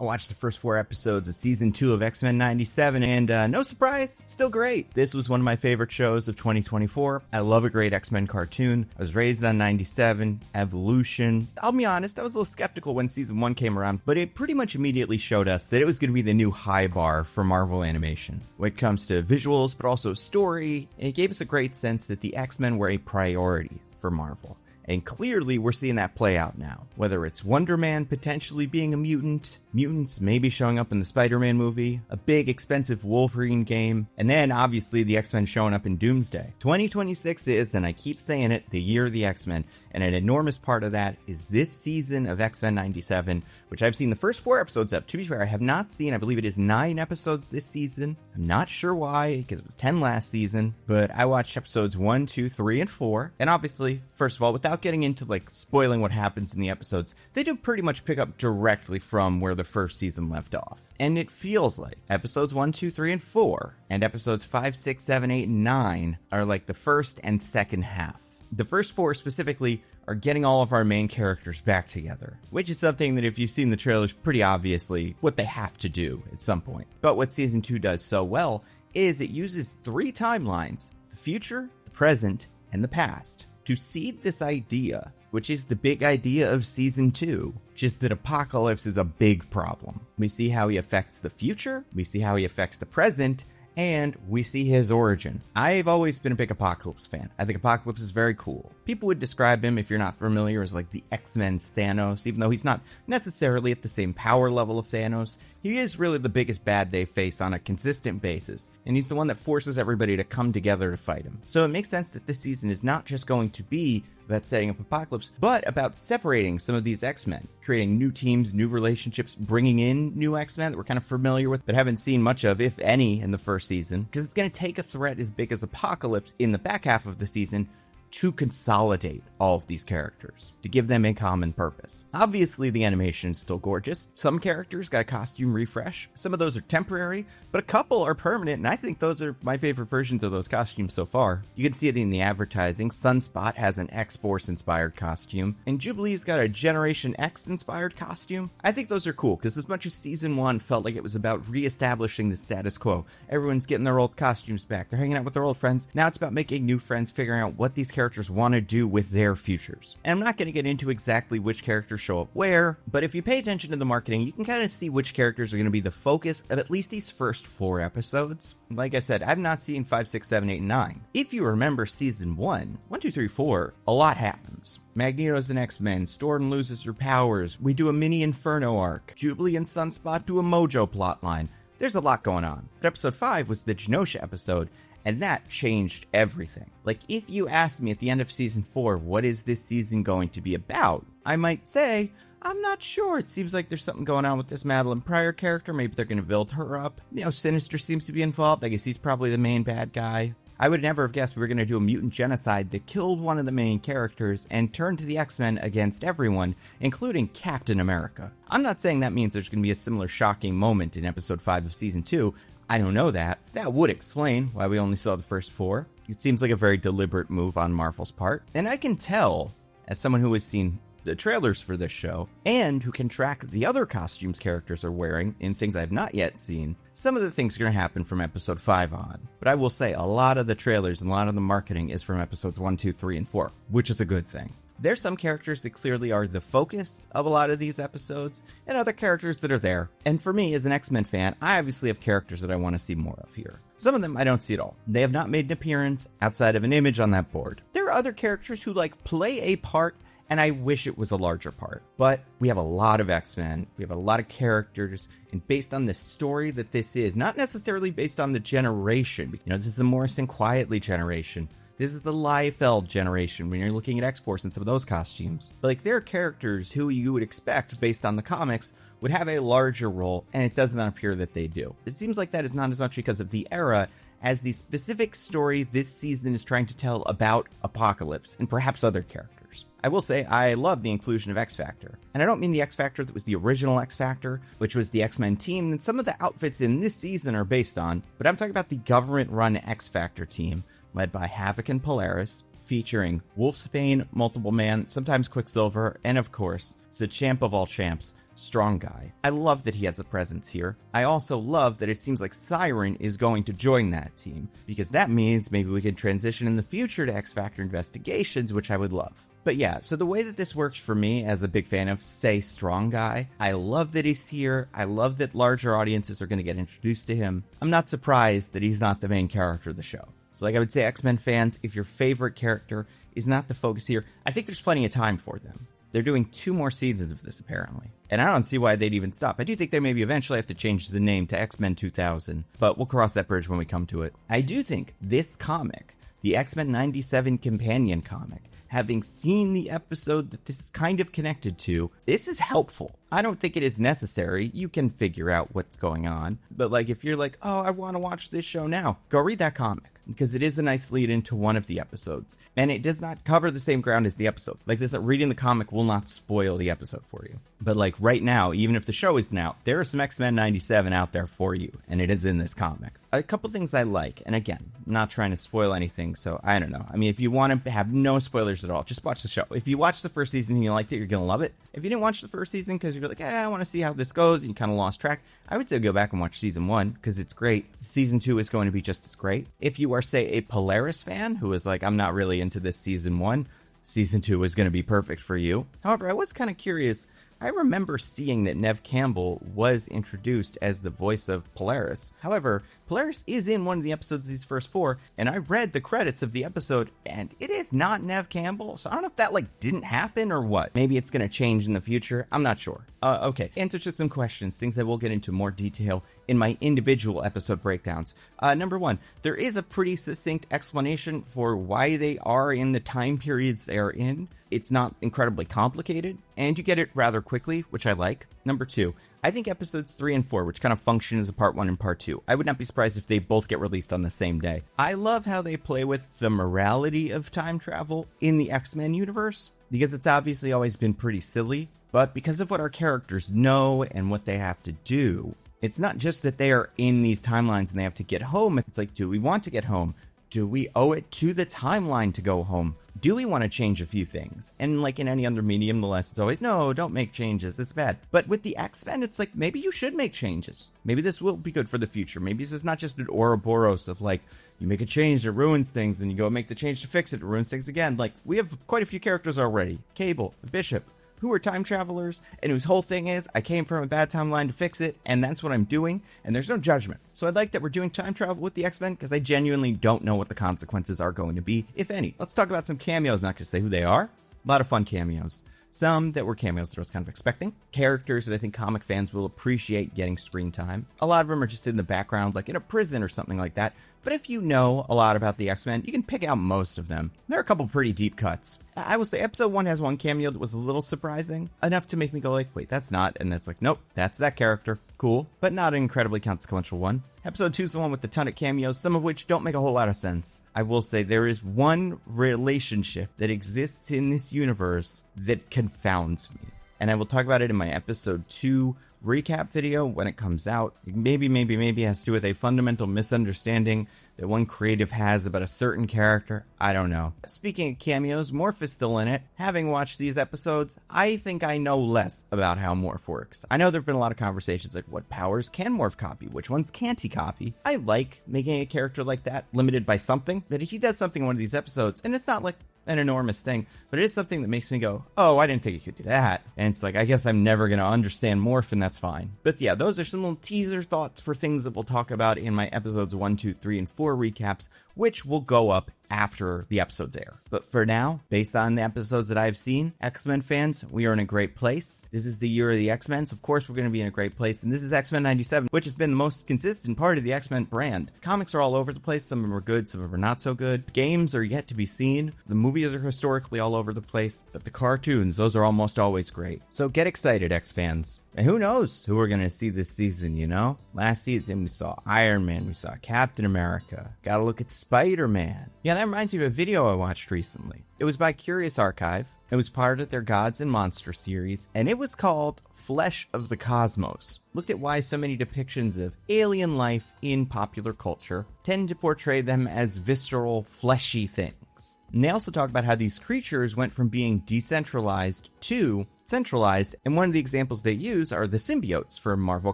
I watched the first 4 episodes of Season 2 of X-Men 97, and no surprise, it's still great. This was one of my favorite shows of 2024. I love a great X-Men cartoon. I was raised on 97, Evolution. I'll be honest, I was a little skeptical when Season 1 came around, but it pretty much immediately showed us that it was going to be the new high bar for Marvel animation. When it comes to visuals, but also story, it gave us a great sense that the X-Men were a priority for Marvel. And clearly, we're seeing that play out now. Whether it's Wonder Man potentially being a mutant, mutants maybe showing up in the Spider-Man movie, a big expensive Wolverine game, and then obviously the X-Men showing up in Doomsday. 2026 is, and I keep saying it, the year of the X-Men, and an enormous part of that is this season of X-Men 97, which I've seen the first 4 episodes of. To be fair, I have not seen, I believe it is 9 episodes this season. I'm not sure why, because it was 10 last season, but I watched episodes 1, 2, 3, and 4, and obviously, first of all, without getting into spoiling what happens in the episodes, they do pretty much pick up directly from where the first season left off. And it feels like episodes 1, 2, 3, and 4, and episodes 5, 6, 7, 8, and 9 are like the first and second half. The first 4 specifically are getting all of our main characters back together, which is something that if you've seen the trailers, pretty obviously what they have to do at some point. But what season 2 does so well is it uses 3 timelines, the future, the present, and the past, to seed this idea, which is the big idea of Season 2, which is that Apocalypse is a big problem. We see how he affects the future, we see how he affects the present, and we see his origin. I've always been a big Apocalypse fan. I think Apocalypse is very cool. People would describe him, if you're not familiar, as like the X-Men's Thanos, even though he's not necessarily at the same power level of Thanos. He is really the biggest bad they face on a consistent basis, and he's the one that forces everybody to come together to fight him. So it makes sense that this season is not just going to be about setting up Apocalypse, but about separating some of these X-Men, creating new teams, new relationships, bringing in new X-Men that we're kind of familiar with, but haven't seen much of, if any, in the first season, because it's going to take a threat as big as Apocalypse in the back half of the season to consolidate all of these characters, to give them a common purpose. Obviously, the animation is still gorgeous. Some characters got a costume refresh. Some of those are temporary, but a couple are permanent, and I think those are my favorite versions of those costumes so far. You can see it in the advertising. Sunspot has an X-Force inspired costume, and Jubilee's got a Generation X inspired costume. I think those are cool, because as much as Season 1 felt like it was about re-establishing the status quo, everyone's getting their old costumes back, they're hanging out with their old friends, now it's about making new friends, figuring out what these characters want to do with their futures. And I'm not going to get into exactly which characters show up where, but if you pay attention to the marketing, you can kind of see which characters are going to be the focus of at least these first 4 episodes. Like I said, I've not seen 5, 6, 7, 8, and 9. If you remember Season 1, 2, 3, 4, a lot happens. Magneto's an X-Men, Storm loses her powers, we do a mini Inferno arc, Jubilee and Sunspot do a Mojo plotline. There's a lot going on. But episode 5 was the Genosha episode, and that changed everything. Like, if you asked me at the end of Season 4, what is this season going to be about? I might say, I'm not sure. It seems like there's something going on with this Madeline Pryor character. Maybe they're going to build her up. Sinister seems to be involved. I guess he's probably the main bad guy. I would never have guessed we were going to do a mutant genocide that killed one of the main characters and turned the X-Men against everyone, including Captain America. I'm not saying that means there's going to be a similar shocking moment in episode 5 of Season 2. I don't know that. That would explain why we only saw the first 4. It seems like a very deliberate move on Marvel's part. And I can tell, as someone who has seen the trailers for this show, and who can track the other costumes characters are wearing in things I've not yet seen, some of the things are going to happen from episode 5 on. But I will say, a lot of the trailers and a lot of the marketing is from episodes 1, 2, 3, and 4, which is a good thing. There's some characters that clearly are the focus of a lot of these episodes, and other characters that are there. And for me, as an X-Men fan, I obviously have characters that I want to see more of here. Some of them I don't see at all. They have not made an appearance outside of an image on that board. There are other characters who play a part, and I wish it was a larger part. But we have a lot of X-Men, we have a lot of characters, and based on the story that this is, not necessarily based on the generation. This is the Morrison Quietly generation. This is the Liefeld generation when you're looking at X-Force and some of those costumes. But there are characters who you would expect, based on the comics, would have a larger role, and it does not appear that they do. It seems like that is not as much because of the era as the specific story this season is trying to tell about Apocalypse and perhaps other characters. I will say I love the inclusion of X-Factor. And I don't mean the X-Factor that was the original X-Factor, which was the X-Men team that some of the outfits in this season are based on, but I'm talking about the government-run X-Factor team, led by Havoc and Polaris, featuring Wolfsbane, Multiple Man, sometimes Quicksilver, and of course, the champ of all champs, strong guy. I love that he has a presence here. I also love that it seems like Siren is going to join that team, because that means maybe we can transition in the future to X Factor investigations, which I would love. But yeah, so the way that this works for me as a big fan of, say, Strong Guy, I love that he's here. I love that larger audiences are going to get introduced to him. I'm not surprised that he's not the main character of the show. So like I would say, X-Men fans, if your favorite character is not the focus here, I think there's plenty of time for them. They're doing 2 more seasons of this, apparently. And I don't see why they'd even stop. I do think they maybe eventually have to change the name to X-Men 2000, but we'll cross that bridge when we come to it. I do think this comic, the X-Men 97 companion comic, having seen the episode that this is kind of connected to, this is helpful. I don't think it is necessary. You can figure out what's going on. But like, if you're like, oh, I want to watch this show now, go read that comic, because it is a nice lead into one of the episodes. And it does not cover the same ground as the episode. Like this, reading the comic will not spoil the episode for you. But like right now, even if the show isn't out, there are some X-Men 97 out there for you. And it is in this comic. A couple things I like, and again, I'm not trying to spoil anything, so I don't know. I mean, if you want to have no spoilers at all, just watch the show. If you watch the first season and you liked it, you're going to love it. If you didn't watch the first season because you're like, I want to see how this goes, and you kind of lost track, I would say go back and watch season 1, because it's great. Season 2 is going to be just as great. If you are, say, a Polaris fan who is like, I'm not really into this season 1, season 2 is going to be perfect for you. However, I was kind of curious. I remember seeing that Nev Campbell was introduced as the voice of Polaris. However, Polaris is in one of the episodes of these first 4, and I read the credits of the episode, and it is not Nev Campbell, so I don't know if that, didn't happen or what. Maybe it's going to change in the future. I'm not sure. Okay, answer to some questions, things I will get into more detail in my individual episode breakdowns. Number 1, there is a pretty succinct explanation for why they are in the time periods they are in. It's not incredibly complicated, and you get it rather quickly, which I like. Number 2, I think episodes 3 and 4, which kind of function as a part 1 and part 2, I would not be surprised if they both get released on the same day. I love how they play with the morality of time travel in the X-Men universe, because it's obviously always been pretty silly, but because of what our characters know and what they have to do, it's not just that they are in these timelines and they have to get home. It's like, do we want to get home? Do we owe it to the timeline to go home? Do we want to change a few things? And like in any other medium, the lesson's always, no, don't make changes, it's bad. But with the X-Men, it's like, maybe you should make changes. Maybe this will be good for the future. Maybe this is not just an Ouroboros of like, you make a change that ruins things and you go make the change to fix it, it ruins things again. Like, we have quite a few characters already. Cable, Bishop, who are time travelers, and whose whole thing is, I came from a bad timeline to fix it, and that's what I'm doing, and there's no judgment. So I like that we're doing time travel with the X-Men, because I genuinely don't know what the consequences are going to be, if any. Let's talk about some cameos. I'm not going to say who they are. A lot of fun cameos. Some that were cameos that I was kind of expecting. Characters that I think comic fans will appreciate getting screen time. A lot of them are just in the background, like in a prison or something like that. But if you know a lot about the X-Men, you can pick out most of them. There are a couple pretty deep cuts. I will say episode 1 has one cameo that was a little surprising, enough to make me go like, wait, that's not. And it's like, nope, that's that character. Cool, but not an incredibly consequential one. Episode 2 is the one with a ton of cameos, some of which don't make a whole lot of sense. I will say there is one relationship that exists in this universe that confounds me. And I will talk about it in my episode 2 recap video when it comes out. Maybe it has to do with a fundamental misunderstanding that one creative has about a certain character. I don't know. Speaking of cameos, Morph is still in it. Having watched these episodes, I think I know less about how Morph works. I know there have been a lot of conversations like what powers can Morph copy, which ones can't he copy. I like making a character like that limited by something, that if he does something in one of these episodes, and it's not like an enormous thing, but it is something that makes me go, oh, I didn't think you could do that. And it's like, I guess I'm never going to understand Morph, and that's fine. But yeah, those are some little teaser thoughts for things that we'll talk about in my episodes 1, 2, 3, and 4 recaps, which will go up after the episodes air. But for now, based on the episodes that I've seen, X-Men fans, we are in a great place. This is the year of the X-Men, so of course we're going to be in a great place. And this is X-Men 97, which has been the most consistent part of the X-Men brand. Comics are all over the place. Some of them are good, some of them are not so good. Games are yet to be seen. The movies are historically all over the place. But the cartoons, those are almost always great. So get excited, X-fans. And who knows who we're going to see this season, you know? Last season we saw Iron Man, we saw Captain America. Gotta look at Spider-Man. Yeah, that reminds me of a video I watched recently. It was by Curious Archive. It was part of their Gods and Monsters series, and it was called Flesh of the Cosmos, looked at why so many depictions of alien life in popular culture tend to portray them as visceral, fleshy things. And they also talk about how these creatures went from being decentralized to centralized, and one of the examples they use are the symbiotes from Marvel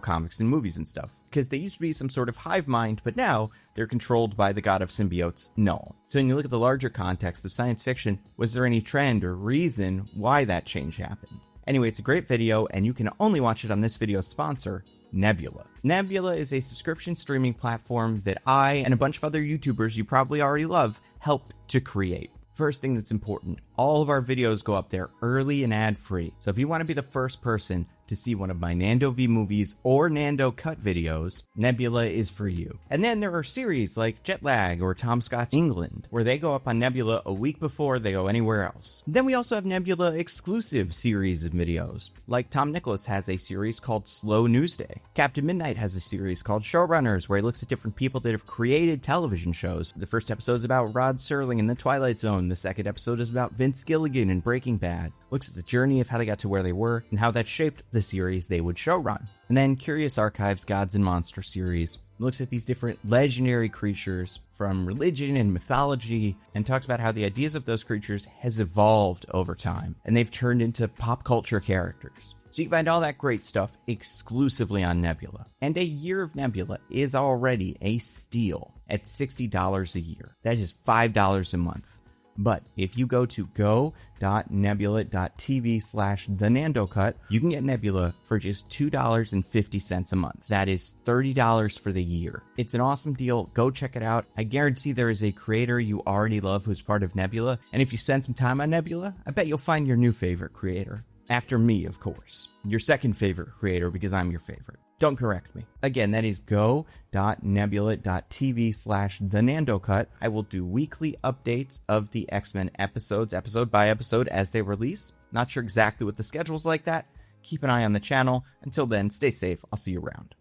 Comics and movies and stuff, because they used to be some sort of hive mind, but now they're controlled by the god of symbiotes, Null. So when you look at the larger context of science fiction, was there any trend or reason why that change happened? Anyway, it's a great video, and you can only watch it on this video's sponsor, Nebula. Nebula is a subscription streaming platform that I and a bunch of other YouTubers you probably already love helped to create. First thing that's important, all of our videos go up there early and ad-free. So if you want to be the first person to see one of my Nando V movies or Nando Cut videos, Nebula is for you. And then there are series like Jetlag or Tom Scott's England, where they go up on Nebula a week before they go anywhere else. Then we also have Nebula exclusive series of videos, like Tom Nicholas has a series called Slow News Day. Captain Midnight has a series called Showrunners, where he looks at different people that have created television shows. The first episode is about Rod Serling in The Twilight Zone. The second episode is about Vince Gilligan in Breaking Bad. Looks at the journey of how they got to where they were and how that shaped the series they would showrun. And then Curious Archives Gods and Monster series looks at these different legendary creatures from religion and mythology and talks about how the ideas of those creatures has evolved over time and they've turned into pop culture characters. So you can find all that great stuff exclusively on Nebula. And a year of Nebula is already a steal at $60 a year. That is $5 a month. But if you go to go.nebula.tv/thenandocut, you can get Nebula for just $2.50 a month. That is $30 for the year. It's an awesome deal. Go check it out. I guarantee there is a creator you already love who's part of Nebula. And if you spend some time on Nebula, I bet you'll find your new favorite creator. After me, of course. Your second favorite creator because I'm your favorite. Don't correct me. Again, that is go.nebula.tv/thenandocut. I will do weekly updates of the X-Men episodes, episode by episode, as they release. Not sure exactly what the schedule's like that. Keep an eye on the channel. Until then, stay safe. I'll see you around.